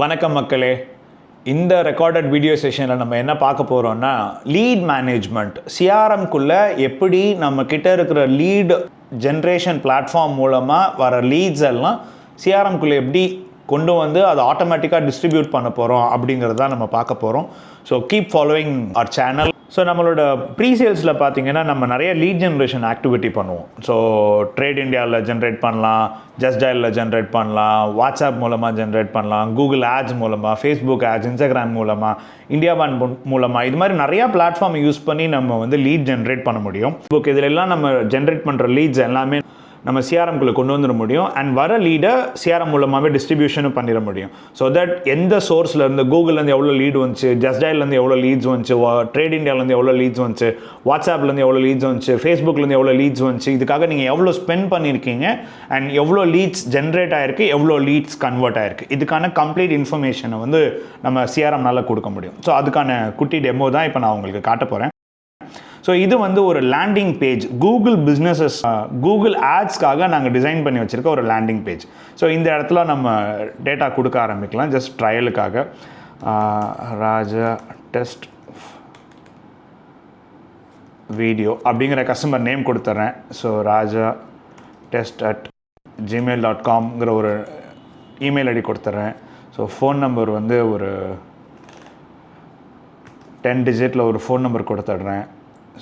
வணக்கம் மக்களே. இந்த ரெக்கார்டட் வீடியோ செஷனில் நம்ம என்ன பார்க்க போகிறோம்னா, லீட் மேனேஜ்மெண்ட் சிஆர்எம்குள்ளே எப்படி நம்ம கிட்ட இருக்கிற லீட் ஜென்ரேஷன் பிளாட்ஃபார்ம் மூலமாக வர லீட்ஸ் எல்லாம் சிஆர்எம்குள்ளே எப்படி கொண்டு வந்து அதை ஆட்டோமேட்டிக்காக டிஸ்ட்ரிபியூட் பண்ண போகிறோம் அப்படிங்கிறத நம்ம பார்க்க போகிறோம். So keep following our channel. So நம்மளோட ப்ரீசேல்ஸில் பார்த்தீங்கன்னா நம்ம நிறைய லீட் ஜென்ரேஷன் ஆக்டிவிட்டி பண்ணுவோம். ஸோ ட்ரேட் இண்டியாவில் ஜென்ரேட் பண்ணலாம், ஜஸ்ட் டயலில் ஜென்ரேட் பண்ணலாம், வாட்ஸ்அப் மூலமாக ஜென்ரேட் பண்ணலாம், கூகுள் ஆட்ஸ் மூலமாக, ஃபேஸ்புக் ஆட்ஸ், இன்ஸ்டாகிராம் மூலமாக, இந்தியா பேன் மூலமாக, இது மாதிரி நிறையா பிளாட்ஃபார்ம் யூஸ் பண்ணி நம்ம வந்து லீட் ஜென்ரேட் பண்ண முடியும். புக் இதிலெல்லாம் நம்ம ஜென்ரேட் பண்ணுற லீட்ஸ் எல்லாமே நம்ம சிஆர்எம்குள்ளே கொண்டு வந்துட முடியும். அண்ட் வர லீடை சிஆர்எம் மூலமாகவே டிஸ்ட்ரிபியூஷனும் பண்ணிட முடியும். ஸோ தட் எந்த சோர்ஸ்லேருந்து, கூகுள்லேருந்து எவ்வளோ லீடு வந்துச்சு, ஜஸ்ட் டயல்லேருந்து எவ்வளோ லீட்ஸ் வந்துச்சு, ட்ரேட் இண்டியாவிலேருந்து எவ்வளோ லீட்ஸ் வந்துச்சு, வாட்ஸ்அப்லேருந்து எவ்வளோ லீட்ஸ் வந்துச்சு, ஃபேஸ்புக்லேருந்து எவ்வளோ லீட்ஸ் வந்துச்சு, இதுக்காக நீங்கள் எவ்வளோ ஸ்பெண்ட் பண்ணியிருக்கீங்க அண்ட் எவ்வளோ லீட்ஸ் ஜென்ரேட் ஆகிருக்கு, எவ்வளோ லீட்ஸ் கன்வெர்ட் ஆகிருக்கு, இதுக்கான கம்ப்ளீட் இன்ஃபர்மேஷனை வந்து நம்ம சிஆர்எம்னால் கொடுக்க முடியும். ஸோ அதுக்கான குட்டி டெமோ தான் இப்போ நான் உங்களுக்கு காட்ட போகிறேன். ஸோ இது வந்து ஒரு landing page, Google businesses, Google ஆட்ஸ்க்காக நாங்கள் டிசைன் பண்ணி வச்சுருக்க ஒரு லேண்டிங் பேஜ். ஸோ இந்த இடத்துல நம்ம டேட்டா கொடுக்க ஆரம்பிக்கலாம். ஜஸ்ட் ட்ரையலுக்காக ராஜா டெஸ்ட் வீடியோ அப்படிங்கிற கஸ்டமர் நேம் கொடுத்துட்றேன். ஸோ ராஜா டெஸ்ட் @gmail.comங்கிற ஒரு இமெயில் ஐடி கொடுத்துட்றேன். ஸோ ஃபோன் நம்பர் வந்து ஒரு 10 டிஜிட்டில் ஒரு ஃபோன் நம்பர் கொடுத்துட்றேன்.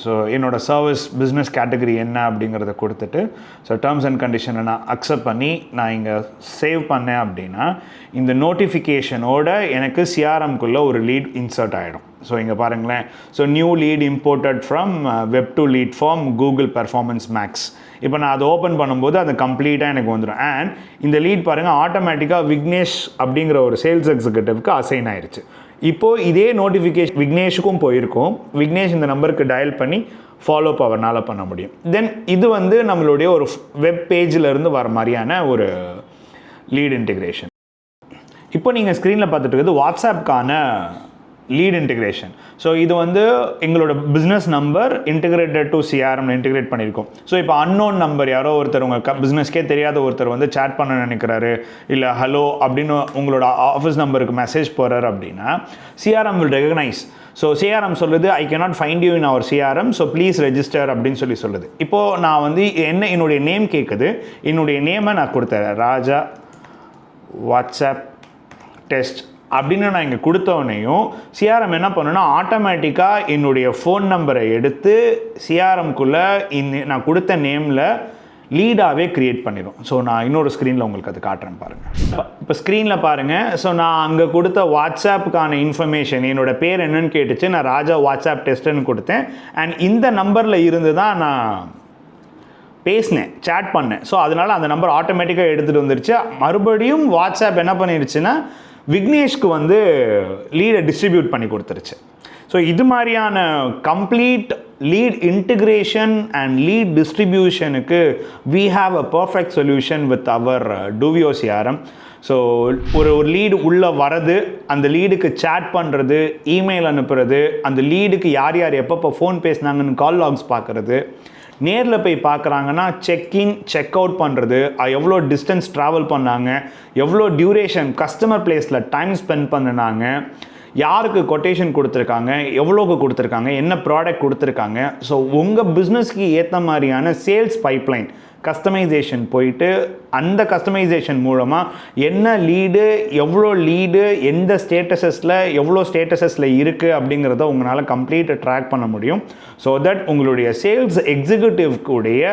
ஸோ என்னோடய சர்வீஸ் பிஸ்னஸ் கேட்டகரி என்ன அப்படிங்கிறத கொடுத்துட்டு, ஸோ டேர்ம்ஸ் அண்ட் கண்டிஷனை நான் அக்செப்ட் பண்ணி நான் இங்கே சேவ் பண்ணேன் அப்படின்னா இந்த நோட்டிஃபிகேஷனோட எனக்கு சிஆர்எம்குள்ளே ஒரு லீட் இன்சர்ட் ஆகிடும். ஸோ இங்கே பாருங்களேன். So new lead imported from web to lead form Google performance max. இப்போ நான் அதை ஓப்பன் பண்ணும்போது அது கம்ப்ளீட்டாக எனக்கு வந்துடும். அண்ட் இந்த லீட் பாருங்கள், ஆட்டோமேட்டிக்காக விக்னேஷ் அப்படிங்கிற ஒரு சேல்ஸ் எக்ஸிக்யூட்டிவ்க்கு அசைன் ஆயிடுச்சு. இப்போது இதே நோட்டிஃபிகேஷன் விக்னேஷுக்கும் போயிருக்கும். விக்னேஷ் இந்த நம்பருக்கு டயல் பண்ணி ஃபாலோ அவர்னால் பண்ண முடியும். தென் இது வந்து நம்மளுடைய ஒரு வெப் பேஜிலேருந்து வர மாதிரியான ஒரு லீட் இன்டிகிரேஷன். இப்போ நீங்கள் ஸ்க்ரீனில் பார்த்துட்டு இருக்குது வாட்ஸ்அப்கான லீட் இன்டிகிரேஷன். ஸோ இது வந்து எங்களோட பிஸ்னஸ் நம்பர் இன்டிகிரேட்டட் டு சிஆர்எம்ல இன்டிகிரேட் பண்ணியிருக்கோம். ஸோ இப்போ அன்னோன் நம்பர் யாரோ ஒருத்தர் உங்கள் பிஸ்னஸ்க்கே தெரியாத ஒருத்தர் வந்து சேட் பண்ண நினைக்கிறாரு, இல்லை ஹலோ அப்படின்னு உங்களோட ஆஃபீஸ் நம்பருக்கு மெசேஜ் போகிறாரு அப்படின்னா CRM will recognise. So CRM சொல்லுது, I cannot find you in our CRM, so please register அப்படின்னு சொல்லுது. இப்போது நான் வந்து என்னுடைய நேம் கேட்குது. என்னுடைய நேமை நான் கொடுத்தேன், ராஜா வாட்ஸ்அப் டெஸ்ட் அப்படின்னு நான் இங்கே கொடுத்தவனையும் சிஆர்எம் என்ன பண்ணுன்னா ஆட்டோமேட்டிக்காக என்னுடைய ஃபோன் நம்பரை எடுத்து சிஆர்எம்குள்ளே நான் கொடுத்த நேமில் லீடாகவே க்ரியேட் பண்ணிடும். ஸோ நான் இன்னொரு ஸ்க்ரீனில் உங்களுக்கு அது காட்டுறேன் பாருங்கள். இப்போ ஸ்க்ரீனில் பாருங்கள். ஸோ நான் அங்கே கொடுத்த வாட்ஸ்அப்புக்கான இன்ஃபர்மேஷன், என்னோடய பேர் என்னன்னு கேட்டுச்சு, நான் ராஜா வாட்ஸ்அப் டெஸ்ட்டுன்னு கொடுத்தேன். அண்ட் இந்த நம்பரில் இருந்து தான் நான் பேசினேன், சேட் பண்ணேன். ஸோ அதனால் அந்த நம்பர் ஆட்டோமேட்டிக்காக எடுத்துகிட்டு வந்துருச்சு. மறுபடியும் வாட்ஸ்அப் என்ன பண்ணிடுச்சுன்னா விக்னேஷ்க்கு வந்து லீடை டிஸ்ட்ரிபியூட் பண்ணி கொடுத்துருச்சு. ஸோ இது மாதிரியான complete lead integration and lead டிஸ்ட்ரிபியூஷனுக்கு we have a perfect solution with our Duvio CRM. So ஒரு லீடு உள்ளே வரது, அந்த லீடுக்கு சேட் பண்ணுறது, இமெயில் அனுப்புறது, அந்த லீடுக்கு யார் யார் எப்பப்போ ஃபோன் பேசினாங்கன்னு கால் லாக்ஸ் பார்க்குறது, நேரில் போய் பார்க்குறாங்கன்னா செக்இன் செக் அவுட் பண்ணுறது, எவ்வளோ டிஸ்டன்ஸ் ட்ராவல் பண்ணாங்க, எவ்வளோ டியூரேஷன் கஸ்டமர் பிளேஸில் டைம் ஸ்பெண்ட் பண்ணினாங்க, யாருக்கு கொட்டேஷன் கொடுத்துருக்காங்க, எவ்வளோக்கு கொடுத்துருக்காங்க, என்ன ப்ராடக்ட் கொடுத்துருக்காங்க. ஸோ உங்கள் பிஸ்னஸ்க்கு ஏற்ற மாதிரியான சேல்ஸ் பைப்லைன் கஸ்டமைசேஷன் போயிட்டு அந்த கஸ்டமைசேஷன் மூலமாக என்ன லீடு, எவ்வளோ லீடு, எந்த ஸ்டேட்டஸஸில் எவ்வளோ ஸ்டேட்டஸஸில் இருக்குது அப்படிங்கிறத உங்களால் கம்ப்ளீட்டாக ட்ராக் பண்ண முடியும். ஸோ தட் உங்களுடைய சேல்ஸ் எக்ஸிக்யூட்டிவ்க்குடைய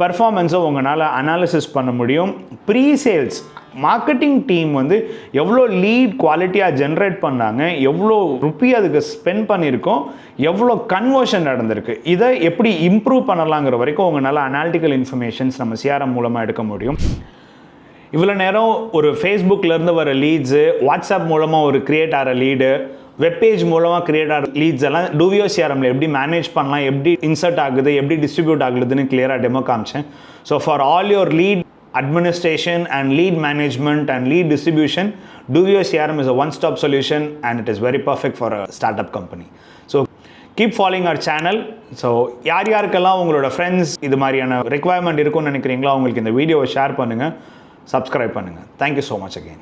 பர்ஃபார்மன்ஸை உங்களால் அனாலிசிஸ் பண்ண முடியும். ப்ரீ சேல்ஸ் மார்க்கெட்டிங் டீம் வந்து எவ்வளோ லீட் குவாலிட்டியாக ஜென்ரேட் பண்ணாங்க, எவ்வளோ ருப்பி அதுக்கு ஸ்பெண்ட் பண்ணியிருக்கோம், எவ்வளோ கன்வர்ஷன் நடந்திருக்கு, இதை எப்படி இம்ப்ரூவ் பண்ணலாங்கிற வரைக்கும் உங்களால் அனாலிட்டிக்கல் இன்ஃபர்மேஷன்ஸ் நம்ம சிஆர்எம் மூலமாக எடுக்க முடியும். இவ்வளோ நேரம் ஒரு ஃபேஸ்புக்லேருந்து வர லீட்ஸு, வாட்ஸ்அப் மூலமாக ஒரு க்ரியேட் ஆகிற லீடு, வெப்பேஜ் மூலமாக க்ரியேட் ஆகிற லீட்ஸ் எல்லாம் டூவியோ சிஆர்எம்ல எப்படி மேனேஜ் பண்ணலாம், எப்படி இன்சர்ட் ஆகுது, எப்படி டிஸ்ட்ரிபியூட் ஆகுதுன்னு கிளியராக டெமோ காமிச்சேன். So for all your lead administration and lead management and lead distribution, Duvio CRM is a one-stop solution and it is very perfect for a startup company. So keep following our channel. So யாருக்கெல்லாம் உங்களோட friends இது மாதிரியான requirement இருக்குன்னு நினைக்கிறீங்களோ அவங்களுக்கு இந்த வீடியோவை share பண்ணுங்கள், சப்ஸ்கிரைப் பண்ணுங்கள். Thank you so much again.